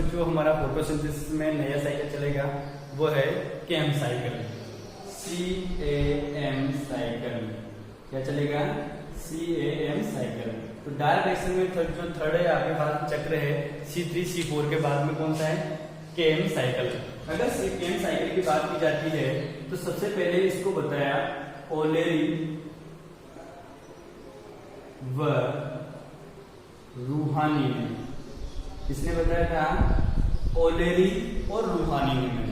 जो हमारा फोटोसिंथेसिस में नया साइकिल चलेगा वो है कैम साइकिल, CAM साइकिल। क्या चलेगा? CAM cycle. तो डायरेक्ट एक्शन में जो थर्ड है आपके पास चक्र है C3 C4 के बाद में कौन सा है? CAM cycle. अगर कैम साइकिल की बात की जाती है तो सबसे पहले इसको बताया ओलेरी व रूहानी ने। किसने बताया था? ओलेरी और रूहानी ने।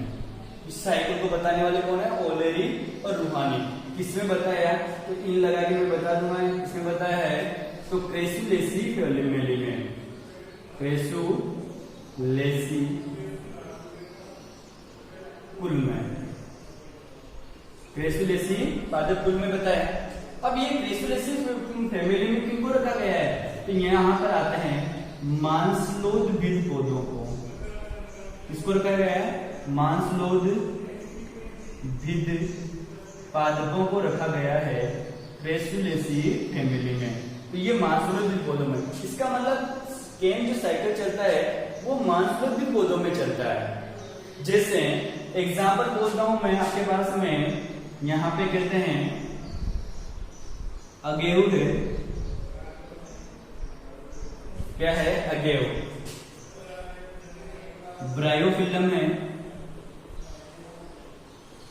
इस साइकिल को बताने वाले कौन है? ओलेरी और रूहानी। किसमें बताया? तो इन लगा के मैं बता दूंगा किसमें बताया है, तो क्रेसुलेसी फैमिली में, क्रेसुलेसी कुल में, क्रेसुलेसी पादप कुल में बताया। अब ये क्रेसुलेसी फैमिली में किनको रखा गया है? तो यहाँ पर आते हैं मांसलोदभिद पौधों को। किसको रखा गया है? मांसलोदभिद पादपों को रखा गया है क्रेसुलेसी फैमिली में। तो ये मांसलोदभिद पौधों में, इसका मतलब कैम जो साइकिल चलता है वो मांसलोदभिद पौधों में चलता है। जैसे एग्जाम्पल बोलता हूं मैं आपके पास में, यहां पे कहते हैं अगेव है। क्या है? अगेव। ब्रायोफिलम है।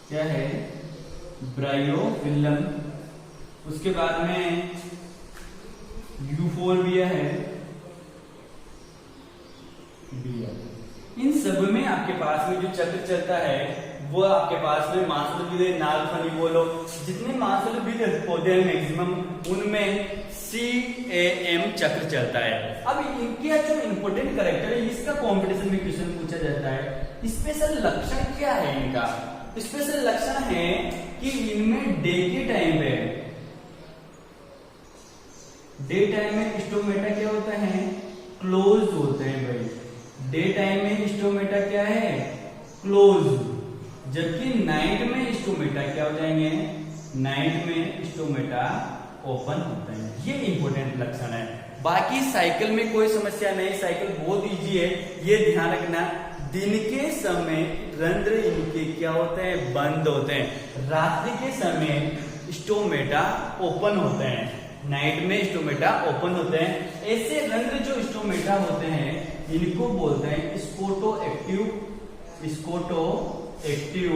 क्या है? ब्रायोफिलम। उसके बाद में यूफोरबिया है। इन सब में आपके पास में जो चक्र चलता है वो आपके पास में मांसलोदभिद, नागफनी बोलो, जितने मांसलोदभिद पौधे हैं मैक्सिमम उनमें CAM चक्र चलता है। अब इनके जो इंपोर्टेंट कैरेक्टर है इसका कंपटीशन में क्वेश्चन पूछा जाता है। स्पेशल लक्षण क्या है इनका? स्पेशल लक्षण है कि इनमें डे के टाइम पे, डे टाइम में स्टोमेटा क्या होता है? क्लोज होते हैं भाई। डे टाइम में स्टोमेटा क्या है? क्लोज। जबकि नाइट में स्टोमेटा क्या हो जाएंगे? नाइट में स्टोमेटा ओपन होते हैं। ये इंपॉर्टेंट लक्षण है। बाकी साइकिल में कोई समस्या नहीं, साइकिल बहुत इजी है। ये ध्यान रखना, दिन के समय रंध्र इनके क्या होते हैं? बंद होते हैं। रात्रि के समय स्टोमेटा ओपन होते हैं। नाइट में स्टोमेटा ओपन होते हैं। ऐसे रंध्र जो स्टोमेटा होते हैं इनको बोलते हैं स्कोटो एक्टिव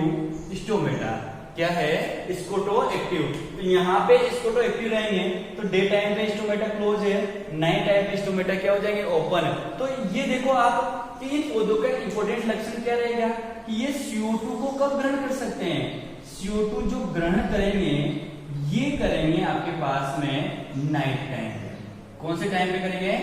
स्टोमेटा। क्या है? Scoto active. तो यहाँ पे स्कोटो एक्टिव रहेंगे तो डे टाइम पे स्टोमेटा क्लोज है, नाइट टाइम पे स्टोमेटा क्या हो जाएंगे? ओपन। तो ये देखो आप कि इन पौधों का इंपॉर्टेंट लक्षण क्या रहेगा कि ये CO2 को कब ग्रहण कर सकते हैं? CO2 जो ग्रहण करेंगे ये करेंगे आपके पास में नाइट टाइम पे। कौन से टाइम पे करेंगे?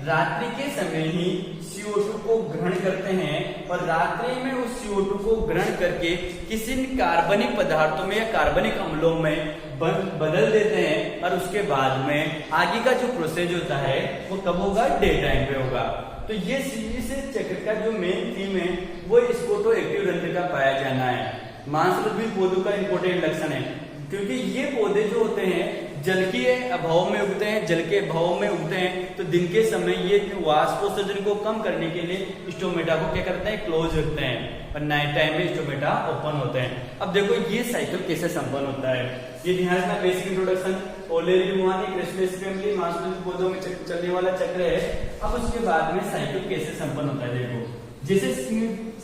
रात्रि के समय ही CO2 को ग्रहण करते हैं और रात्रि में उस CO2 को ग्रहण करके किसी कार्बनिक पदार्थों में या कार्बनिक अम्लों में बदल देते हैं और उसके बाद में आगे का जो प्रोसेस होता है वो कब होगा? डे टाइम पे होगा। तो ये सीरीज चक्र का जो मेन थीम है वो स्कोटो एक्टिव रंध्र का पाया जाना है। मांसलोदभिद पौधों का इंपोर्टेंट लक्षण है क्योंकि ये पौधे जो होते हैं जल के अभाव में उगते हैं, जल के अभाव में उगते हैं। तो दिन के समय ये वाष्पोत्सर्जन को कम करने के लिए स्टोमेटा को क्या करते हैं? क्लोज रखते हैं और नाइट टाइम में स्टोमेटा ओपन होते हैं। अब देखो ये साइकिल कैसे संपन्न होता है, ये ध्यान रखना। बेसिक इंट्रोडक्शन, ओलेरी रूहानी क्रेसुलेसी फैमिली मांसलोदभिद पौधों में चलने वाला चक्र है। अब उसके बाद में साइकिल कैसे संपन्न होता है देखो। जैसे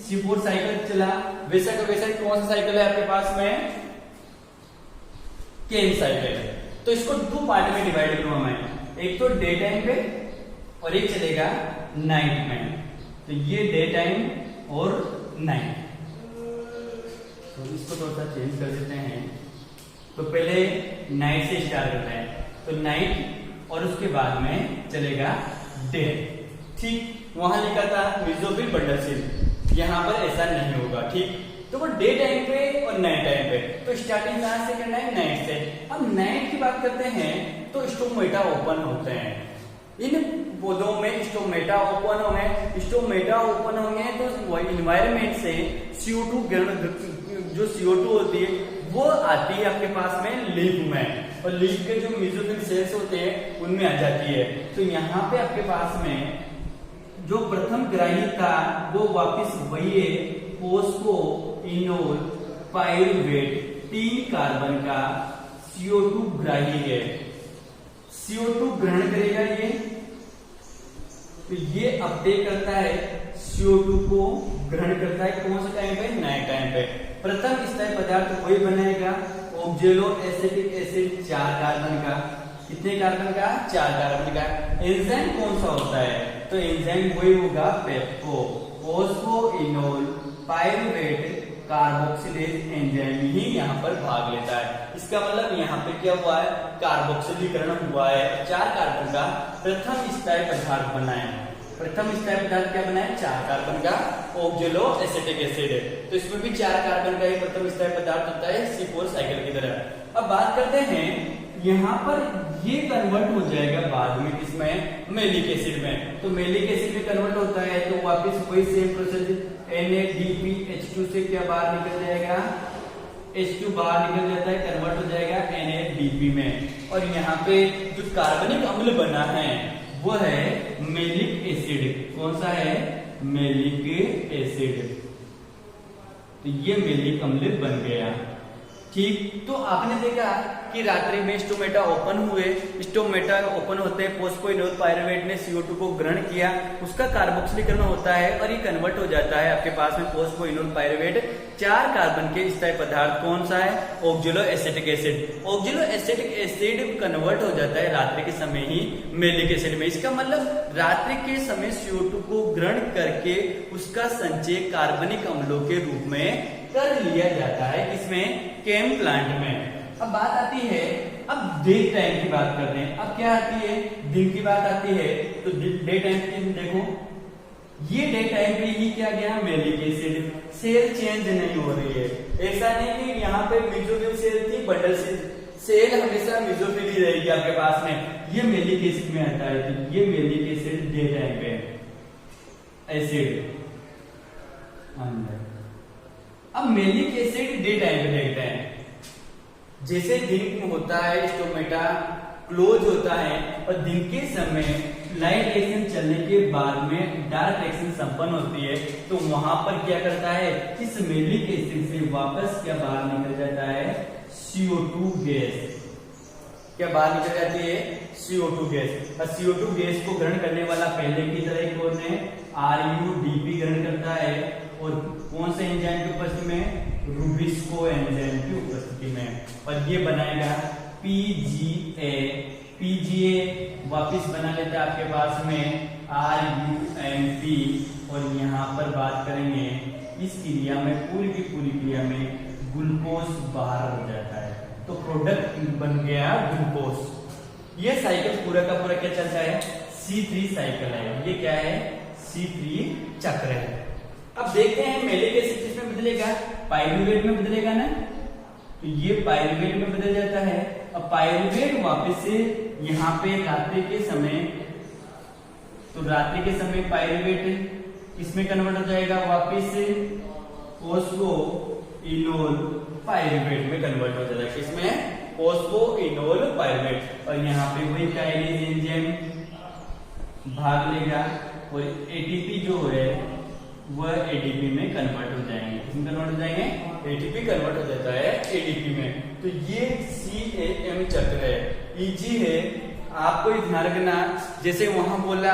C4 साइकिल चला वैसा का वैसा कौन सा साइकिल है आपके पास में? कैम साइकिल है। तो इसको दो पार्ट में डिवाइड करूंगा मैं, एक तो डे टाइम पे और एक चलेगा नाइट में। तो ये डे टाइम और नाइट। तो इसको थोड़ा सा चेंज कर देते हैं। तो पहले नाइट से स्टार्ट करते हैं। तो नाइट और उसके बाद में चलेगा डे। ठीक, वहां लिखा था मेसोफिल बंडल सेल, यहां पर ऐसा नहीं होगा। ठीक, तो वो डे टाइम पे और नाइट टाइम पे। तो स्टार्टिंग कहां से करना है? नाइट से। अब नाइट की बात करते हैं तो स्टोमेटा ओपन होते हैं। इन पौधों में स्टोमेटा ओपन होंगे। स्टोमेटा ओपन होंगे तो इन्वायरमेंट से CO2 जो CO2 होती है वो आती है आपके पास में लीफ में, और लीफ के जो मेसोफिल सेल्स होते हैं उनमें आ जाती है। तो यहाँ पे आपके पास में जो प्रथम ग्राही था वो वापस वही है, फोस्फो इनोल पाइरुवेट 3 कार्बन का CO2 ग्राही है। CO2 ग्रहण करेगा ये, तो ये अपटेक करता है, CO2 को ग्रहण करता है कौन से टाइम पे, नए टाइम पे। प्रथम स्थायी पदार्थ वही बनाएगा, ऑक्जेलो एसिटिक एसिड 4 कार्बन का, कितने कार्बन का, 4 कार्बन का। एंजाइम कौन सा होता है, तो एंजाइम वही होगा पेप्टो, फोस्फोइनोल पाइरुवेट कार्बोक्सिलेज एंजाइम ही यहाँ पर भाग लेता है। इसका मतलब यहाँ पे क्या हुआ है, कार्बोक्सिलीकरण हुआ है, 4 कार्बन का प्रथम स्थायी पदार्थ बना है। प्रथम स्थायी पदार्थ क्या बना है, 4 कार्बन का ऑक्जेलो एसिटिक एसिड है, तो इसमें भी 4 कार्बन का ही प्रथम स्थायी पदार्थ होता है C4 साइकिल की तरह। अब बात करते हैं यहाँ पर ये कन्वर्ट हो जाएगा बाद में किसमें, मेलिक एसिड में। तो मेलिक एसिड में कन्वर्ट होता है तो वापस वही सेम प्रोसेस, NADPH2 से क्या बाहर निकल जाएगा, H2 बाहर निकल जाता है, कन्वर्ट हो जाएगा NADP में। और यहाँ पे जो कार्बनिक अम्ल बना है वो है मेलिक एसिड। कौन सा है, मेलिक एसिड। तो ये मेलिक अम्ल बन गया। ठीक, तो आपने देखा कि रात्रि में स्टोमेटा ओपन हुए, स्टोमेटा ओपन होते हैं, फोस्फोइनोल पाइरुवेट ने CO2 को ग्रहण किया, उसका कार्बोक्सिलीकरण होता है और ये कन्वर्ट हो जाता है आपके पास में फोस्फोइनोल पाइरुवेट 4 कार्बन के स्थायी पदार्थ। कौन सा है, ऑक्जेलो acetic acid. ऑक्जेलो acetic acid convert हो जाता है रात्रि के समय ही मेलिक एसिड में। इसका मतलब रात्रि के समय CO2 को ग्रहण करके उसका संचय कार्बनिक अम्लों के रूप में कर लिया जाता है, किसमें, केम प्लांट में। अब बात आती है, अब डे टाइम की बात कर रहे हैं, अब क्या आती है, दिन की बात आती है। तो डे टाइम की देखो, ये डे टाइम पे ही क्या गया, मेलिक एसिड। सेल चेंज नहीं हो रही है, ऐसा नहीं कि यहाँ पे मेसोफिल सेल थी, बंडल सेल हमेशा मेसोफिल ही रहेगी आपके पास में। ये मेलिक एसिड में आता है, तो ये मेलिक एसिड डे टाइम पे एसिड अंदर। अब मेलिक एसिड डे टाइम पे देखते हैं, जैसे दिन में होता है स्टोमेटा क्लोज होता है और दिन के समय लाइट एक्शन चलने के बाद में डार्क एक्शन संपन्न होती है, तो वहां पर क्या करता है, इस मेलिक एसिड से वापस क्या बाहर निकल जाता है, CO2 गैस। क्या बाहर निकल जाती है, CO2 गैस। और CO2 गैस को ग्रहण करने वाला पहले की तरह कौन है, RUDP ग्रहण करता है। और कौन से एंजाइम की उपस्थिति में, रूबिस्को एंजाइम की उपस्थिति में। और ये बनाएगा PGA। PGA वापिस बना लेता है आपके पास में RUMP। और यहाँ पर बात करेंगे इस क्रिया में, पूरी की पूरी क्रिया में ग्लूकोज बाहर हो जाता है, तो प्रोडक्ट बन गया ग्लूकोज। ये साइकिल पूरा का पूरा क्या चलता है, C3 साइकिल है। ये क्या है, C3 चक्र है। अब देखते हैं मेलिक एसिड किसमें बदलेगा, पाइरुवेट में बदलेगा ना, तो ये पाइरुवेट में बदल जाता है। अब पाइरुवेट वापस से यहाँ पे रात्रि के समय, तो रात्रि के समय पाइरुवेट किसमें कन्वर्ट हो जाएगा, वापस से फोस्फोइनोल पाइरुवेट में कन्वर्ट हो जाएगा, किसमें, फोस्फोइनोल पाइरुवेट। और यहाँ पे वही काइनेज एंजाइम भाग लेगा और ATP जो है वह ADP में कन्वर्ट हो जाएंगे। किसमें कन्वर्ट हो जाएंगे, ATP कन्वर्ट हो जाता है ADP में। तो ये CAM चक्र है, EG है। आपको ध्यान रखना, जैसे वहां बोला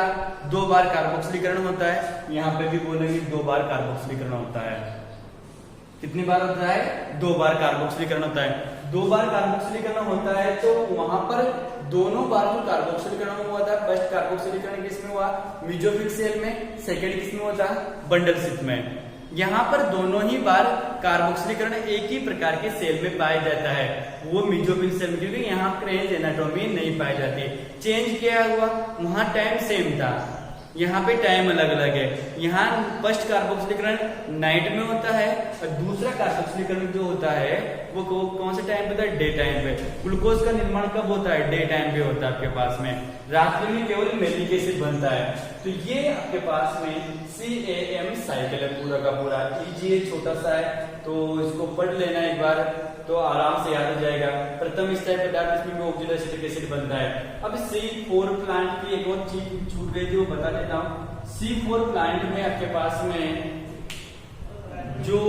2 बार कार्बोक्सिलीकरण होता है, यहाँ पे भी बोलेंगे 2 बार कार्बोक्सिलीकरण होता है। कितनी बार होता है, 2 बार कार्बोक्सिलीकरण होता है। 2 बार कार्बोक्सिलीकरण होता है तो वहां पर दोनों बार जो कार्बोक्सिलीकरण हुआ था, फर्स्ट कार्बोक्सिलीकरण किसमें हुआ, मेसोफिल सेल में, सेकंड किसमें हुआ था, बंडल शीथ में। यहाँ पर दोनों ही बार कार्बोक्सिलीकरण एक ही प्रकार के सेल में पाया जाता है, वो मेसोफिल सेल में, क्योंकि यहाँ क्रेंज एनाटोमी नहीं पाई जाती। चेंज क्या हुआ, वहां टाइम सेम था, यहाँ पे टाइम अलग अलग है। यहाँ फर्स्ट कार्बोक्सिलीकरण नाइट में होता है और दूसरा कार्बोक्सिलीकरण जो होता है वो कौन से टाइम पे होता है, डे टाइम पे। ग्लूकोज का निर्माण कब होता है, डे टाइम पे होता है आपके पास में, रात्रि में केवल मेलिक एसिड बनता है। तो ये आपके पास में CAM साइकिल है पूरा का पूरा। EGA छोटा सा है, तो इसको पढ़ लेना एक बार, तो आराम से याद हो जाएगा। प्रथम स्थायी पदार्थ इसमें ऑक्सीडाइज्ड एसिटिक एसिड बनता है। अब C4 प्लांट की एक और चीज छूट गई थी, वो बता देता हूँ। C4 प्लांट में आपके पास में जो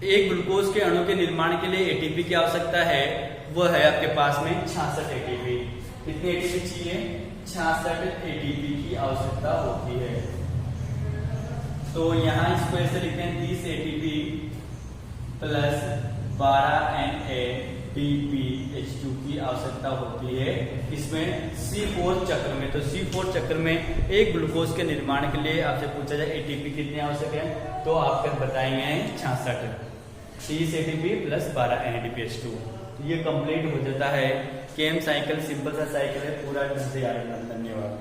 एक ग्लूकोज के अणु के निर्माण के लिए एटीपी की आवश्यकता है वो है आपके पास में 66 एटीपी। कितनी एटीपी चाहिए? 66 एटीपी की आवश्यकता होती है। तो यहाँ इसको ऐसे लिखते हैं 30 एटीपी प्लस 12 NADPH2 की आवश्यकता होती है इसमें C4 चक्र में। तो C4 चक्र में एक ग्लूकोज के निर्माण के लिए आपसे पूछा जाए एटीपी कितनी आवश्यक है, तो आपको बताएंगे 66। 30 एटीपी प्लस 12 NADPH2, ये कंप्लीट हो जाता है। केम साइकिल सिंपल सा साइकिल है, पूरा ढंग से याद रखना। धन्यवाद।